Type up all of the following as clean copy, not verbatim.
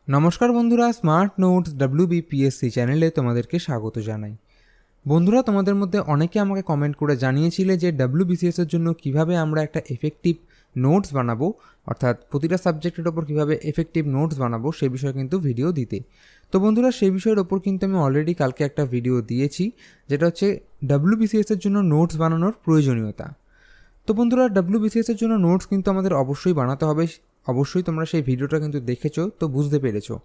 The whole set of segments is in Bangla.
নমস্কার বন্ধুরা, স্মার্ট নোটস WBPSC চ্যানেলে তোমাদেরকে স্বাগত জানাই। বন্ধুরা, তোমাদের মধ্যে অনেকে আমাকে কমেন্ট করে জানিয়েছিলে যে WBCS এর জন্য কিভাবে আমরা একটা এফেক্টিভ নোটস বানাবো, অর্থাৎ প্রতিটা সাবজেক্টের ওপর কিভাবে এফেক্টিভ নোটস বানাবো সে বিষয়ে কিন্তু ভিডিও দিতে। তো বন্ধুরা, সেই বিষয়ের ওপর কিন্তু আমি অলরেডি কালকে একটা ভিডিও দিয়েছি, যেটা হচ্ছে WBCS এর জন্য নোটস বানানোর প্রয়োজনীয়তা। তো বন্ধুরা, WBCS এর জন্য নোটস কিন্তু আমাদের অবশ্যই বানাতে হবে। অবশ্যই তোমরা সেই ভিডিওটা কিন্তু দেখেছো, তো বুঝতে পেরেছো।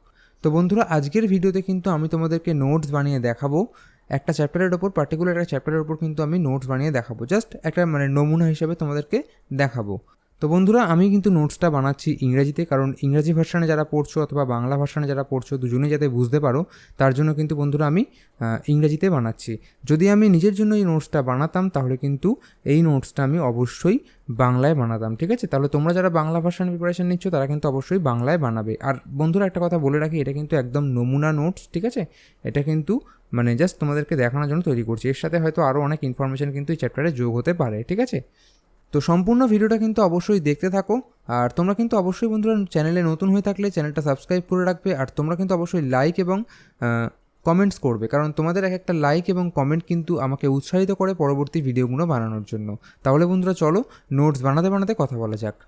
তো বন্ধুরা, আজকের ভিডিওতে কিন্তু আমি তোমাদেরকে নোটস বানিয়ে দেখাবো। একটা চ্যাপ্টারের ওপর, পার্টিকুলার একটা চ্যাপ্টারের ওপর কিন্তু আমি নোটস বানিয়ে দেখাবো। জাস্ট একটা নমুনা হিসেবে তোমাদেরকে দেখাবো। তো বন্ধুরা, আমি কিন্তু নোটসটা বানাচ্ছি ইংরেজিতে, কারণ ইংরাজি ভার্সানে যারা পড়ছো অথবা বাংলা ভার্সানে যারা পড়ছো দুজনেই যাতে বুঝতে পারো, তার জন্য কিন্তু বন্ধুরা আমি ইংরেজিতে বানাচ্ছি। যদি আমি নিজের জন্য এই নোটসটা বানাতাম তাহলে কিন্তু এই নোটসটা আমি অবশ্যই বাংলায় বানাতাম, ঠিক আছে? তাহলে তোমরা যারা বাংলা ভার্সান প্রিপারেশন নিচ্ছ তারা কিন্তু অবশ্যই বাংলায় বানাবে। আর বন্ধুরা, একটা কথা বলে রাখি, এটা কিন্তু একদম নমুনা নোটস, ঠিক আছে? এটা কিন্তু জাস্ট তোমাদেরকে দেখানোর জন্য তৈরি করছি। এর সাথে হয়তো আরও অনেক ইনফরমেশন কিন্তু এই চ্যাপ্টারে যোগ হতে পারে, ঠিক আছে? তো সম্পূর্ণ ভিডিওটা কিন্তু অবশ্যই দেখতে থাকো। আর তোমরা কিন্তু অবশ্যই বন্ধুরা চ্যানেলে নতুন হয়ে থাকলে চ্যানেলটা সাবস্ক্রাইব করে রাখবে। আর তোমরা কিন্তু অবশ্যই লাইক এবং কমেন্টস করবে, কারণ তোমাদের এক একটা লাইক এবং কমেন্ট কিন্তু আমাকে উৎসাহিত করে পরবর্তী ভিডিওগুলো বানানোর জন্য। তাহলে বন্ধুরা চলো নোটস বানাতে বানাতে কথা বলা যাক।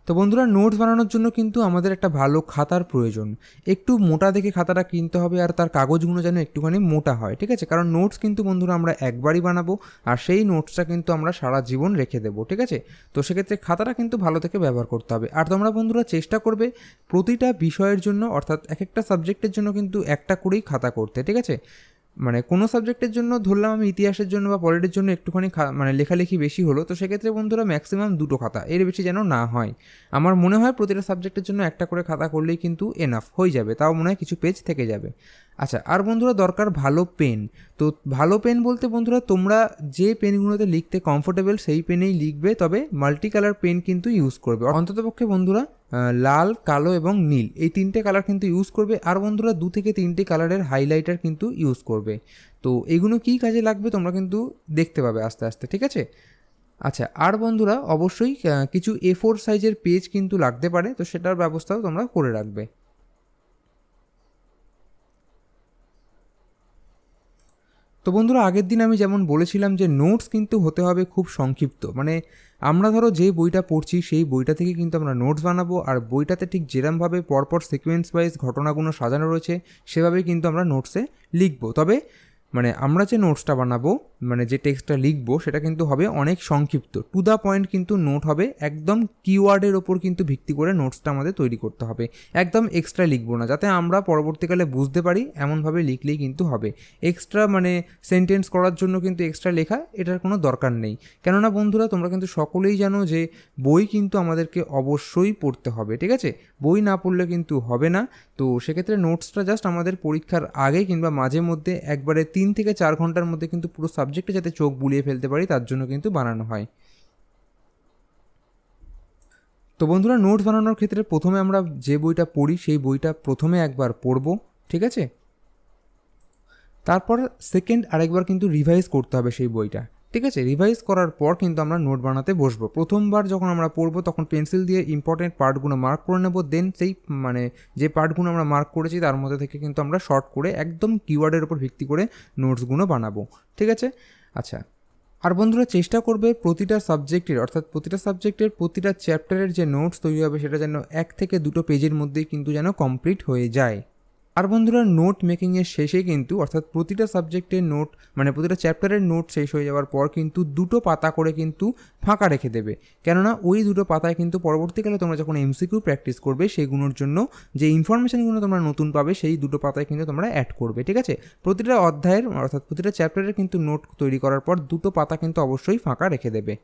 তো বন্ধুরা, নোটস বানানোর জন্য কিন্তু আমাদের একটা ভালো খাতার প্রয়োজন। একটু মোটা দেখে খাতাটা কিনতে হবে, আর তার কাগজগুলো যেন একটুখানি মোটা হয়, ঠিক আছে? কারণ নোটস কিন্তু বন্ধুরা আমরা একবারই বানাবো, আর সেই নোটসটা কিন্তু আমরা সারা জীবন রেখে দেবো, ঠিক আছে? তো সেক্ষেত্রে খাতাটা কিন্তু ভালো থেকে ব্যবহার করতে হবে। আর তোমরা বন্ধুরা চেষ্টা করবে প্রতিটা বিষয়ের জন্য, অর্থাৎ এক একটা সাবজেক্টের জন্য কিন্তু একটা করেই খাতা করতে, ঠিক আছে? কোনো সাবজেক্টের জন্য ধরলাম আমি ইতিহাসের জন্য বা পলিটির জন্য একটুখানি লেখালেখি বেশি হলো, তো সেক্ষেত্রে বন্ধুরা ম্যাক্সিমাম দুটো খাতা, এর বেশি যেন না হয়। আমার মনে হয় প্রতিটা সাবজেক্টের জন্য একটা করে খাতা করলেই কিন্তু এনাফ হয়ে যাবে, তাও মনে হয় কিছু পেজ থেকে যাবে। আচ্ছা, আর বন্ধুরা দরকার ভালো পেন। তো ভালো পেন বলতে বন্ধুরা, তোমরা যে পেনগুলোতে লিখতে কমফোর্টেবল সেই পেনেই লিখবে, তবে মাল্টি কালার পেন কিন্তু ইউজ করবে। অন্ততপক্ষে বন্ধুরা লাল, কালো এবং নীল এই তিনটে কালার কিন্তু ইউজ করবে। আর বন্ধুরা 2 থেকে 3টে কালারের হাইলাইটার কিন্তু ইউজ করবে। তো এগুলো কী কাজে লাগবে তোমরা কিন্তু দেখতে পাবে আস্তে আস্তে, ঠিক আছে? আচ্ছা, আর বন্ধুরা অবশ্যই কিছু A4 সাইজের পেজ কিন্তু লাগতে পারে, তো সেটার ব্যবস্থাও তোমরা করে রাখবে। তো বন্ধুরা, আগের দিন আমি যেমন বলেছিলাম যে নোটস কিন্তু হতে হবে খুব সংক্ষিপ্ত। আমরা ধরো যে বইটা পড়ছি সেই বইটা থেকে কিন্তু আমরা নোটস বানাবো, আর বইটাতে ঠিক যেরমভাবে পরপর সিকোয়েন্স ওয়াইজ ঘটনাগুলো সাজানো রয়েছে সেভাবেই কিন্তু আমরা নোটসে লিখবো। তবে আমরা যে নোটসটা বানাবো, যে টেক্সটটা লিখবো সেটা কিন্তু হবে অনেক সংক্ষিপ্ত, টু দ্য পয়েন্ট কিন্তু নোট হবে। একদম কিওয়ার্ডের ওপর কিন্তু ভিত্তি করে নোটসটা আমাদের তৈরি করতে হবে। একদম এক্সট্রা লিখবো না, যাতে আমরা পরবর্তীকালে বুঝতে পারি এমনভাবে লিখলেই কিন্তু হবে। এক্সট্রা সেন্টেন্স করার জন্য কিন্তু এক্সট্রা লেখা এটার কোনো দরকার নেই। কেননা বন্ধুরা, তোমরা কিন্তু সকলেই জানো যে বই কিন্তু আমাদেরকে অবশ্যই পড়তে হবে, ঠিক আছে? বই না পড়লে কিন্তু হবে না। তো সেক্ষেত্রে নোটসটা জাস্ট আমাদের পরীক্ষার আগে কিংবা মাঝে মধ্যে একবারে 3 থেকে 4 ঘন্টার মধ্যে কিন্তু পুরো সাবজেক্টে যাতে চোখ বুলিয়ে ফেলতে পারি তার জন্য কিন্তু বানানো হয়। তো বন্ধুরা, নোটস বানানোর ক্ষেত্রে প্রথমে আমরা যে বইটা পড়ি সেই বইটা প্রথমে একবার পড়বো, ঠিক আছে? তারপর সেকেন্ড আরেকবার কিন্তু রিভাইজ করতে হবে সেই বইটা, ঠিক আছে? রিভাইজ করার পর কিন্তু আমরা নোট বানাতে বসবো। প্রথমবার যখন আমরা পড়বো তখন পেন্সিল দিয়ে ইম্পর্টেন্ট পার্টগুলো মার্ক করে নেবো। দেন সেই যে পার্টগুলো আমরা মার্ক করেছি তার মধ্যে থেকে কিন্তু আমরা শর্ট করে একদম কিওয়ার্ডের উপর ভিত্তি করে নোটসগুলো বানাবো, ঠিক আছে? আচ্ছা, আর বন্ধুরা চেষ্টা করবে প্রতিটা সাবজেক্টের, অর্থাৎ প্রতিটা সাবজেক্টের প্রতিটা চ্যাপ্টারের যে নোটস তৈরি হবে সেটা যেন 1 থেকে 2টো পেজের মধ্যেই কিন্তু যেন কমপ্লিট হয়ে যায়। আর বন্ধুরা, নোট মেকিংয়ের শেষে কিন্তু, অর্থাৎ প্রতিটা সাবজেক্টের নোট প্রতিটা চ্যাপ্টারের নোট শেষ হয়ে যাওয়ার পর কিন্তু 2টো পাতা করে কিন্তু ফাঁকা রেখে দেবে। কেননা ওই 2টো পাতায় কিন্তু পরবর্তীকালে তোমরা যখন MCQ প্র্যাকটিস করবে সেগুলোর জন্য যে ইনফরমেশানগুলো তোমরা নতুন পাবে সেই 2টো পাতায় কিন্তু তোমরা অ্যাড করবে, ঠিক আছে? প্রতিটা অধ্যায়ের, অর্থাৎ প্রতিটা চ্যাপ্টারের কিন্তু নোট তৈরি করার পর 2টো পাতা কিন্তু অবশ্যই ফাঁকা রেখে দেবে।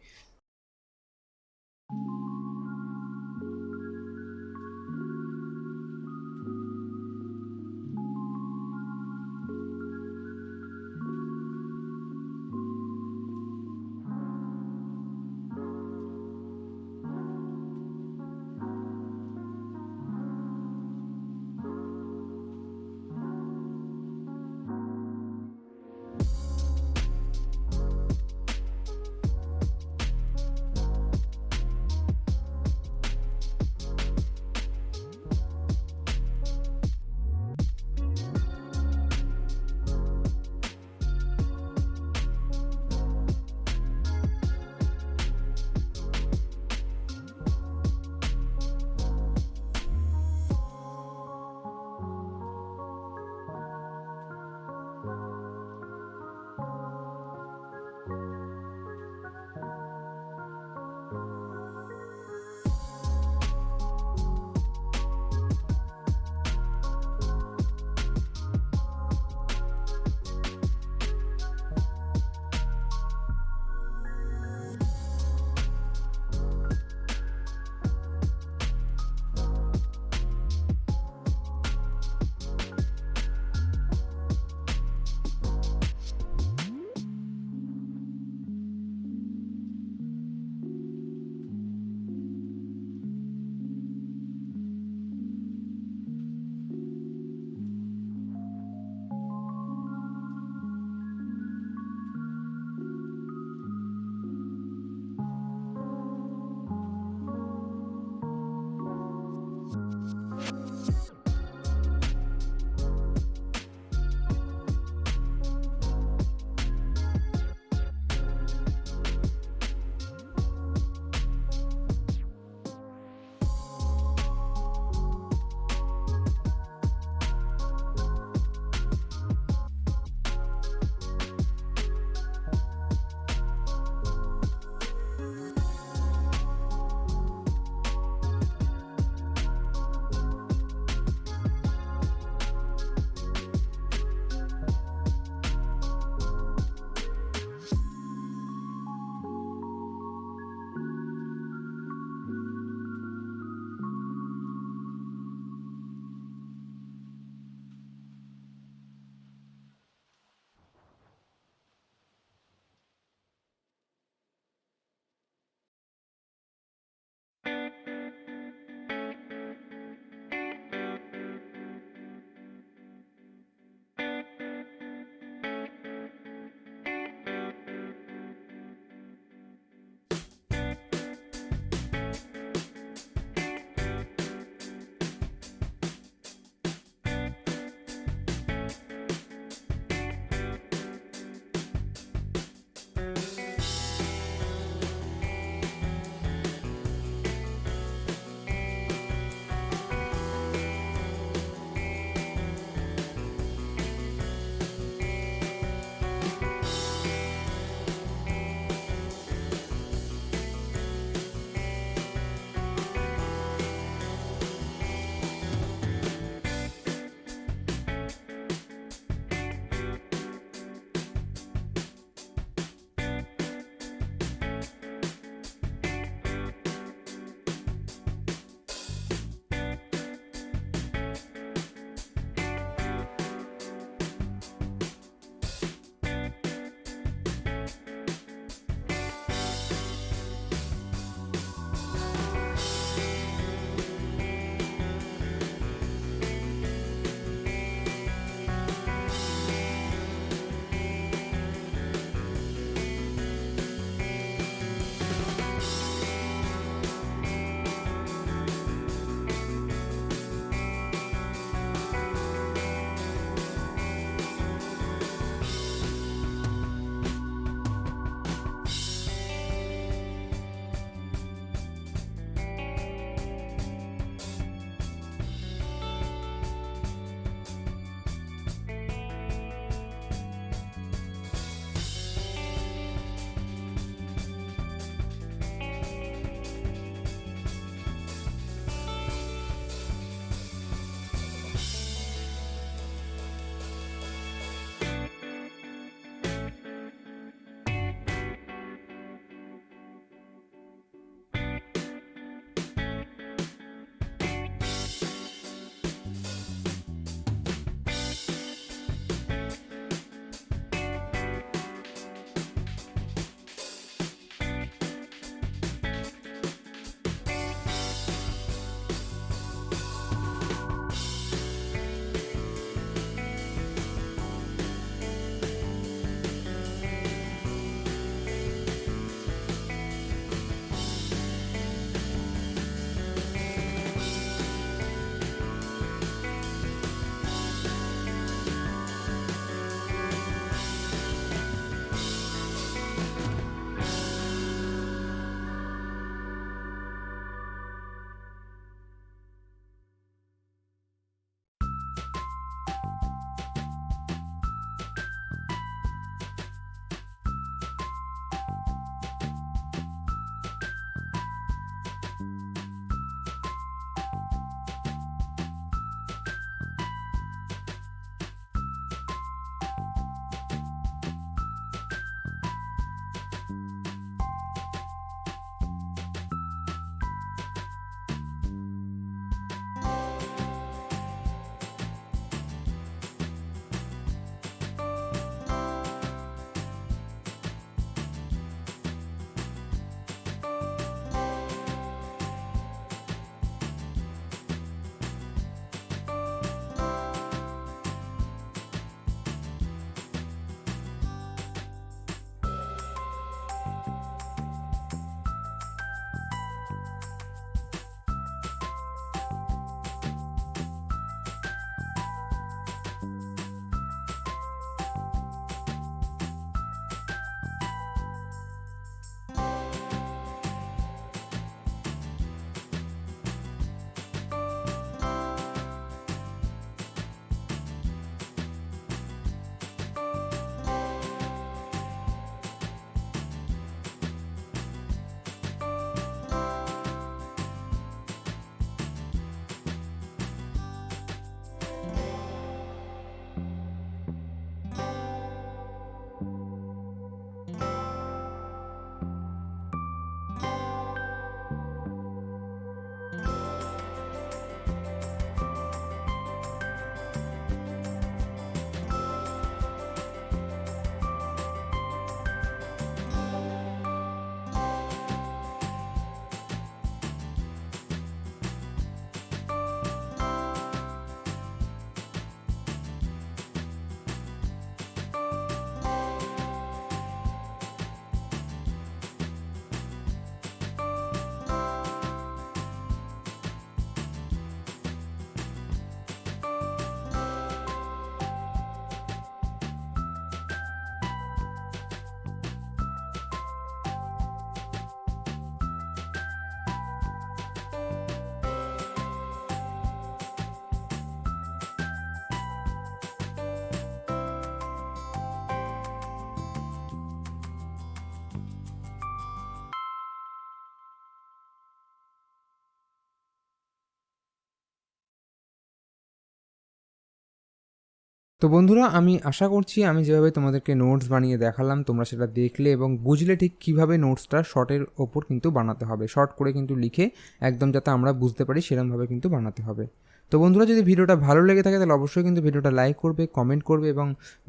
তো বন্ধুরা, আমি আশা করছি আমি যেভাবে তোমাদেরকে নোটস বানিয়ে দেখালাম তোমরা সেটা দেখলে এবং বুঝলে ঠিক কীভাবে নোটসটা শর্টের ওপর কিন্তু বানাতে হবে, শর্ট করে কিন্তু লিখে একদম যাতে আমরা বুঝতে পারি সেরকমভাবে কিন্তু বানাতে হবে। তো বন্ধুরা, যদি ভিডিওটা ভালো লেগে থাকে তাহলে অবশ্যই কিন্তু ভিডিওটা লাইক করবে, কমেন্ট করবে এবং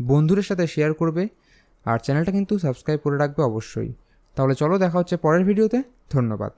বন্ধুদের সাথে শেয়ার করবে, আর চ্যানেলটা কিন্তু সাবস্ক্রাইব করে রাখবে অবশ্যই। তাহলে চলো, দেখা হচ্ছে পরের ভিডিওতে। ধন্যবাদ।